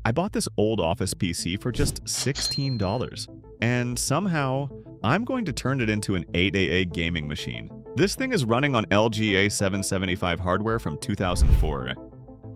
I bought this old office PC for just $16, and somehow I'm going to turn it into an AAA gaming machine. This thing is running on LGA 775 hardware from 2004.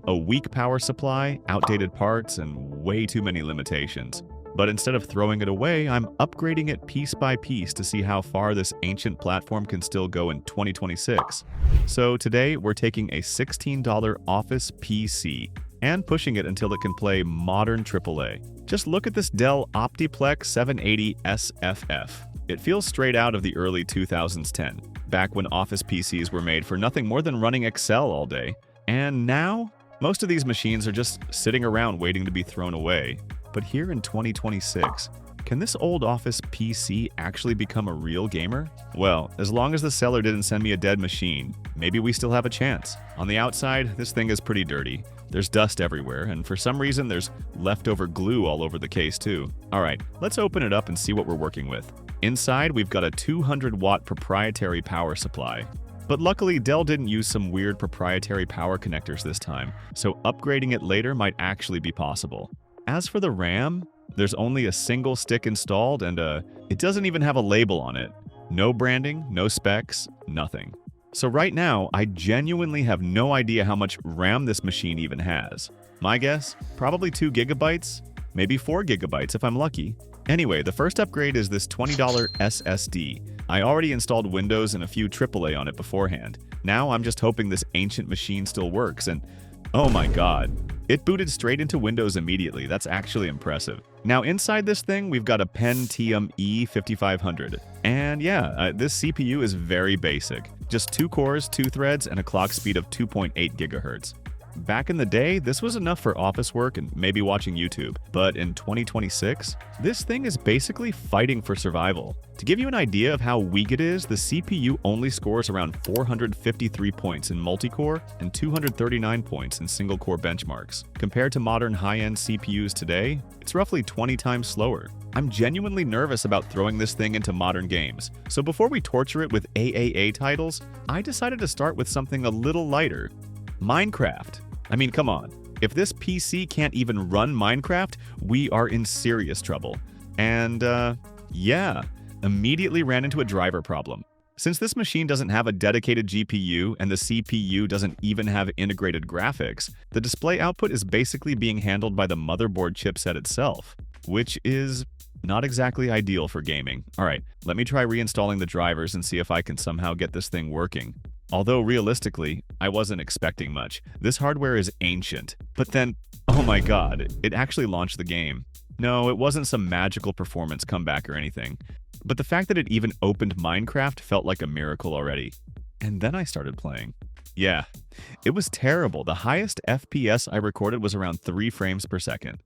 A weak power supply, outdated parts, and way too many limitations. But instead of throwing it away, I'm upgrading it piece by piece to see how far this ancient platform can still go in 2026. So today, we're taking a $16 Office PC and pushing it until it can play modern AAA. Just look at this Dell Optiplex 780 SFF. It feels straight out of the early 2010, back when Office PCs were made for nothing more than running Excel all day. And now, most of these machines are just sitting around waiting to be thrown away. But here in 2026, can this old Office PC actually become a real gamer? Well, as long as the seller didn't send me a dead machine, maybe we still have a chance. On the outside, this thing is pretty dirty. There's dust everywhere, and for some reason there's leftover glue all over the case too. Alright, let's open it up and see what we're working with. Inside, we've got a 200-watt proprietary power supply. But luckily, Dell didn't use some weird proprietary power connectors this time, so upgrading it later might actually be possible. As for the RAM, there's only a single stick installed and it doesn't even have a label on it. No branding, no specs, nothing. So right now, I genuinely have no idea how much RAM this machine even has. My guess? Probably 2 gigabytes, maybe 4 gigabytes if I'm lucky. Anyway, the first upgrade is this $20 SSD. I already installed Windows and a few AAA on it beforehand. Now I'm just hoping this ancient machine still works, and oh my god. It booted straight into Windows immediately. That's actually impressive. Now inside this thing, we've got a Pentium E5500. And yeah, this CPU is very basic. Just 2 cores, 2 threads, and a clock speed of 2.8 gigahertz. Back in the day, this was enough for office work and maybe watching YouTube. But in 2026, this thing is basically fighting for survival. To give you an idea of how weak it is, the CPU only scores around 453 points in multi-core and 239 points in single-core benchmarks. Compared to modern high-end CPUs today, it's roughly 20 times slower. I'm genuinely nervous about throwing this thing into modern games. So before we torture it with AAA titles, I decided to start with something a little lighter. Minecraft. I mean, come on. If this PC can't even run Minecraft, we are in serious trouble. And, yeah, immediately ran into a driver problem. Since this machine doesn't have a dedicated GPU and the CPU doesn't even have integrated graphics, the display output is basically being handled by the motherboard chipset itself, which is not exactly ideal for gaming. Alright, let me try reinstalling the drivers and see if I can somehow get this thing working. Although realistically, I wasn't expecting much. This hardware is ancient. But then, oh my god, it actually launched the game. No, it wasn't some magical performance comeback or anything. But the fact that it even opened Minecraft felt like a miracle already. And then I started playing. Yeah, it was terrible. The highest FPS I recorded was around 3 frames per second.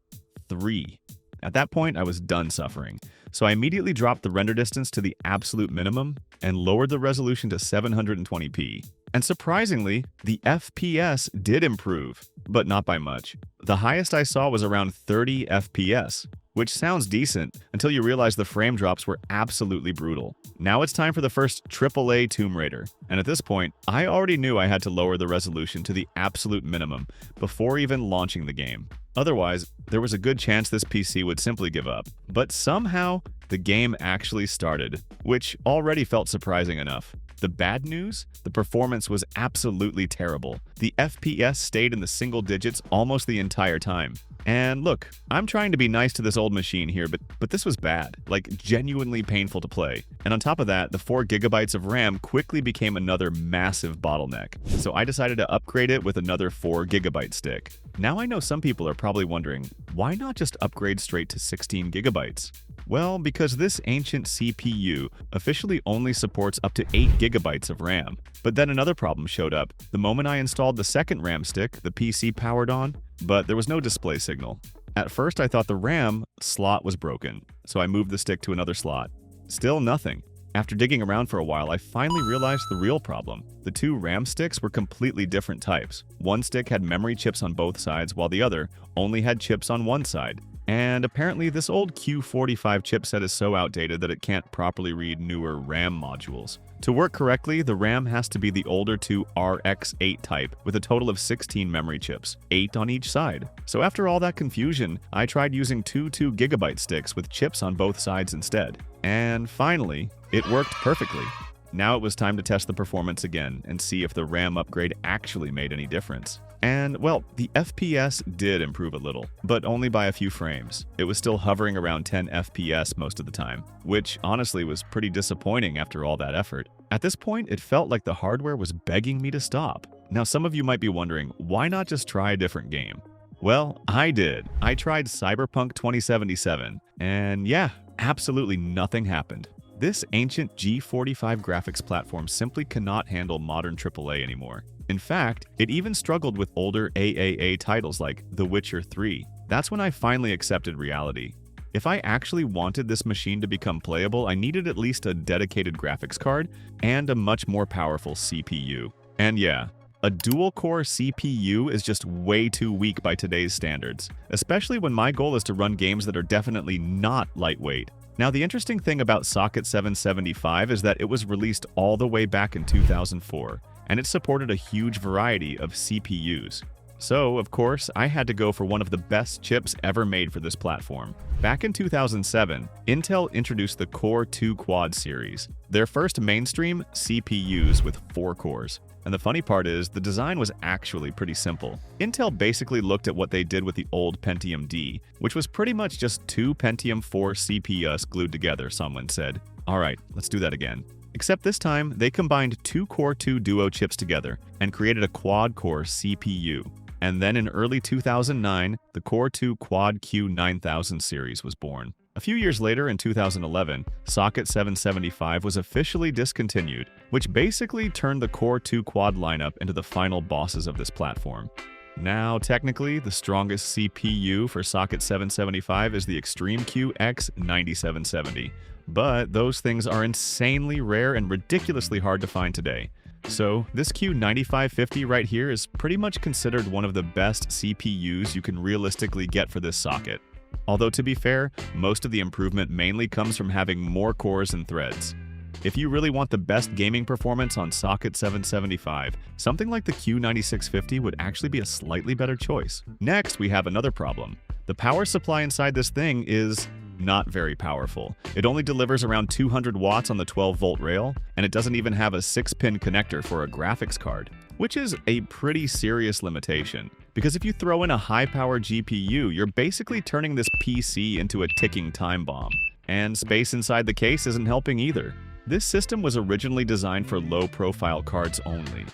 3. At that point, I was done suffering. So I immediately dropped the render distance to the absolute minimum and lowered the resolution to 720p. And surprisingly, the FPS did improve, but not by much. The highest I saw was around 30 FPS, which sounds decent until you realize the frame drops were absolutely brutal. Now it's time for the first AAA Tomb Raider, and at this point, I already knew I had to lower the resolution to the absolute minimum before even launching the game. Otherwise, there was a good chance this PC would simply give up. But somehow, the game actually started, which already felt surprising enough. The bad news? The performance was absolutely terrible. The FPS stayed in the single digits almost the entire time. And look, I'm trying to be nice to this old machine here, but this was bad, like genuinely painful to play. And on top of that, the 4 gigabytes of RAM quickly became another massive bottleneck. So I decided to upgrade it with another 4 gigabyte stick. Now I know some people are probably wondering, why not just upgrade straight to 16 gigabytes? Well, because this ancient CPU officially only supports up to 8 gigabytes of RAM. But then another problem showed up. The moment I installed the second RAM stick, the PC powered on, but there was no display signal. At first, I thought the RAM slot was broken, so I moved the stick to another slot. Still nothing. After digging around for a while, I finally realized the real problem. The 2 RAM sticks were completely different types. One stick had memory chips on both sides, while the other only had chips on one side. And apparently this old Q45 chipset is so outdated that it can't properly read newer RAM modules. To work correctly, the RAM has to be the older two RX8 type with a total of 16 memory chips, 8 on each side. So after all that confusion, I tried using two 2GB sticks with chips on both sides instead. And finally, it worked perfectly. Now it was time to test the performance again and see if the RAM upgrade actually made any difference. And, well, the FPS did improve a little, but only by a few frames. It was still hovering around 10 FPS most of the time, which honestly was pretty disappointing after all that effort. At this point, it felt like the hardware was begging me to stop. Now, some of you might be wondering, why not just try a different game? Well, I did. I tried Cyberpunk 2077, and yeah, absolutely nothing happened. This ancient G45 graphics platform simply cannot handle modern AAA anymore. In fact, it even struggled with older AAA titles like The Witcher 3. That's when I finally accepted reality. If I actually wanted this machine to become playable, I needed at least a dedicated graphics card and a much more powerful CPU. And yeah, a dual-core CPU is just way too weak by today's standards, especially when my goal is to run games that are definitely not lightweight. Now, the interesting thing about Socket 775 is that it was released all the way back in 2004, and it supported a huge variety of CPUs. So, of course, I had to go for one of the best chips ever made for this platform. Back in 2007, Intel introduced the Core 2 Quad series, their first mainstream CPUs with 4 cores. And the funny part is, the design was actually pretty simple. Intel basically looked at what they did with the old Pentium D, which was pretty much just 2 Pentium 4 CPUs glued together, someone said. Alright, let's do that again. Except this time, they combined 2 Core 2 Duo chips together and created a quad-core CPU. And then in early 2009, the Core 2 Quad Q 9000 series was born. A few years later, in 2011, Socket 775 was officially discontinued, which basically turned the Core 2 Quad lineup into the final bosses of this platform. Now, technically, the strongest CPU for Socket 775 is the ExtremeQ X9770, but those things are insanely rare and ridiculously hard to find today. So, this Q9550 right here is pretty much considered one of the best CPUs you can realistically get for this socket. Although to be fair, most of the improvement mainly comes from having more cores and threads. If you really want the best gaming performance on Socket 775, something like the Q9650 would actually be a slightly better choice. Next, we have another problem. The power supply inside this thing is not very powerful. It only delivers around 200 watts on the 12-volt rail, and it doesn't even have a 6-pin connector for a graphics card, which is a pretty serious limitation. Because if you throw in a high-power GPU, you're basically turning this PC into a ticking time bomb. And space inside the case isn't helping either. This system was originally designed for low-profile cards only.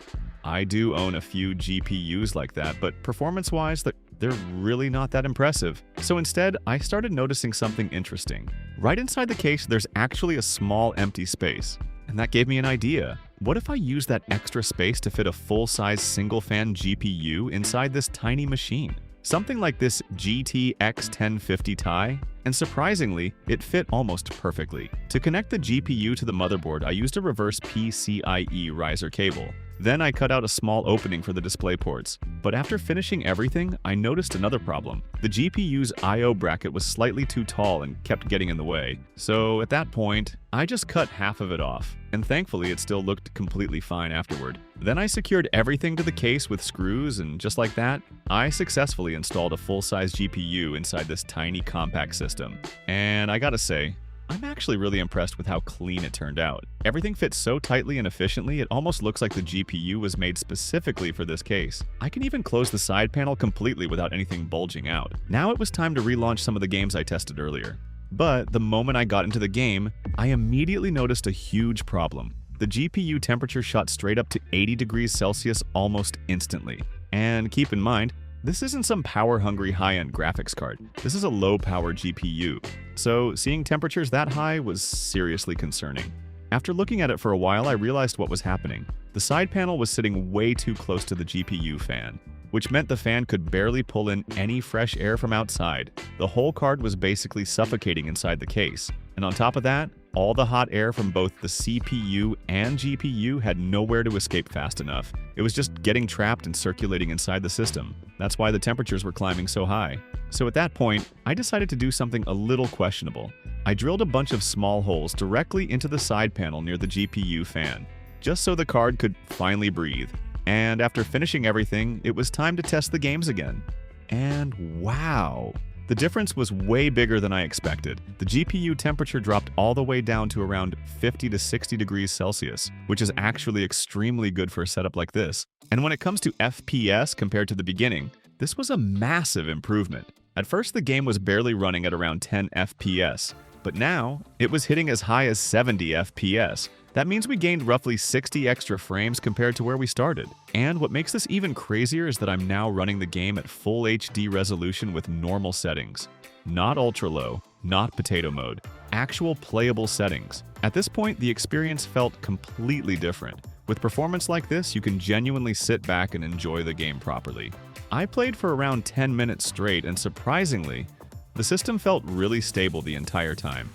I do own a few GPUs like that, but performance-wise, they're really not that impressive. So instead, I started noticing something interesting. Right inside the case, there's actually a small empty space. And that gave me an idea. What if I use that extra space to fit a full-size single-fan GPU inside this tiny machine? Something like this GTX 1050 Ti, and surprisingly, it fit almost perfectly. To connect the GPU to the motherboard, I used a reverse PCIe riser cable. Then I cut out a small opening for the display ports. But after finishing everything, I noticed another problem. The GPU's I/O bracket was slightly too tall and kept getting in the way. So at that point, I just cut half of it off, and thankfully it still looked completely fine afterward. Then I secured everything to the case with screws, and just like that, I successfully installed a full-size GPU inside this tiny compact system. And I gotta say, I'm actually really impressed with how clean it turned out. Everything fits so tightly and efficiently, it almost looks like the GPU was made specifically for this case. I can even close the side panel completely without anything bulging out. Now it was time to relaunch some of the games I tested earlier. But the moment I got into the game, I immediately noticed a huge problem. The GPU temperature shot straight up to 80 degrees Celsius almost instantly. And keep in mind, this isn't some power-hungry high-end graphics card. This is a low-power GPU. So seeing temperatures that high was seriously concerning. After looking at it for a while, I realized what was happening. The side panel was sitting way too close to the GPU fan, which meant the fan could barely pull in any fresh air from outside. The whole card was basically suffocating inside the case. And on top of that, all the hot air from both the CPU and GPU had nowhere to escape fast enough. It was just getting trapped and circulating inside the system. That's why the temperatures were climbing so high. So at that point, I decided to do something a little questionable. I drilled a bunch of small holes directly into the side panel near the GPU fan, just so the card could finally breathe. And after finishing everything, it was time to test the games again. And wow! The difference was way bigger than I expected. The GPU temperature dropped all the way down to around 50 to 60 degrees Celsius, which is actually extremely good for a setup like this. And when it comes to FPS compared to the beginning, this was a massive improvement. At first, the game was barely running at around 10 FPS, but now it was hitting as high as 70 FPS. That means we gained roughly 60 extra frames compared to where we started. And what makes this even crazier is that I'm now running the game at full HD resolution with normal settings. Not ultra low, not potato mode, actual playable settings. At this point, the experience felt completely different. With performance like this, you can genuinely sit back and enjoy the game properly. I played for around 10 minutes straight, and surprisingly, the system felt really stable the entire time.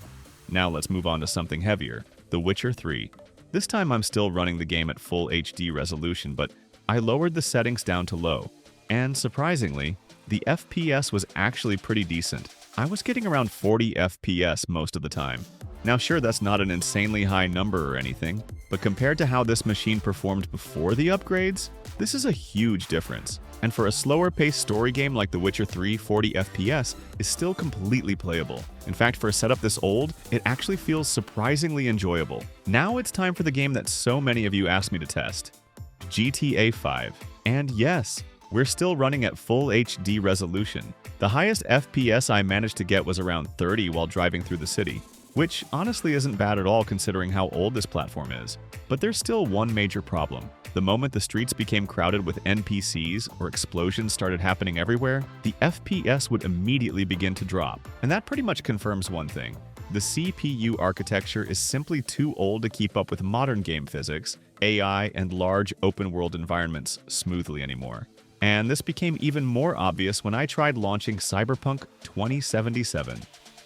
Now let's move on to something heavier. The Witcher 3. This time I'm still running the game at full HD resolution, but I lowered the settings down to low. And surprisingly, the FPS was actually pretty decent. I was getting around 40 FPS most of the time. Now sure, that's not an insanely high number or anything, but compared to how this machine performed before the upgrades, this is a huge difference. And for a slower-paced story game like The Witcher 3, 40 FPS is still completely playable. In fact, for a setup this old, it actually feels surprisingly enjoyable. Now it's time for the game that so many of you asked me to test, GTA 5. And yes, we're still running at full HD resolution. The highest FPS I managed to get was around 30 while driving through the city, which honestly isn't bad at all considering how old this platform is. But there's still one major problem. The moment the streets became crowded with NPCs or explosions started happening everywhere, the FPS would immediately begin to drop. And that pretty much confirms one thing. The CPU architecture is simply too old to keep up with modern game physics, AI, and large open-world environments smoothly anymore. And this became even more obvious when I tried launching Cyberpunk 2077.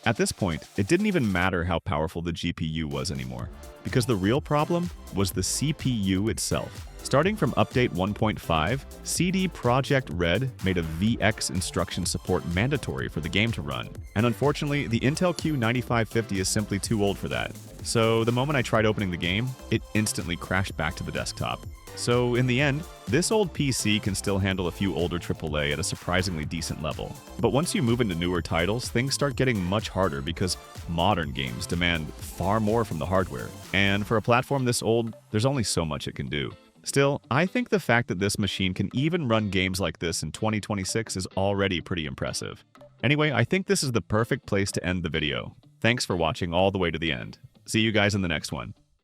At this point, it didn't even matter how powerful the GPU was anymore, because the real problem was the CPU itself. Starting from Update 1.5, CD Projekt Red made a VX instruction support mandatory for the game to run. And unfortunately, the Intel Q9550 is simply too old for that. So the moment I tried opening the game, it instantly crashed back to the desktop. So in the end, this old PC can still handle a few older AAA at a surprisingly decent level. But once you move into newer titles, things start getting much harder because modern games demand far more from the hardware. And for a platform this old, there's only so much it can do. Still, I think the fact that this machine can even run games like this in 2026 is already pretty impressive. Anyway, I think this is the perfect place to end the video. Thanks for watching all the way to the end. See you guys in the next one.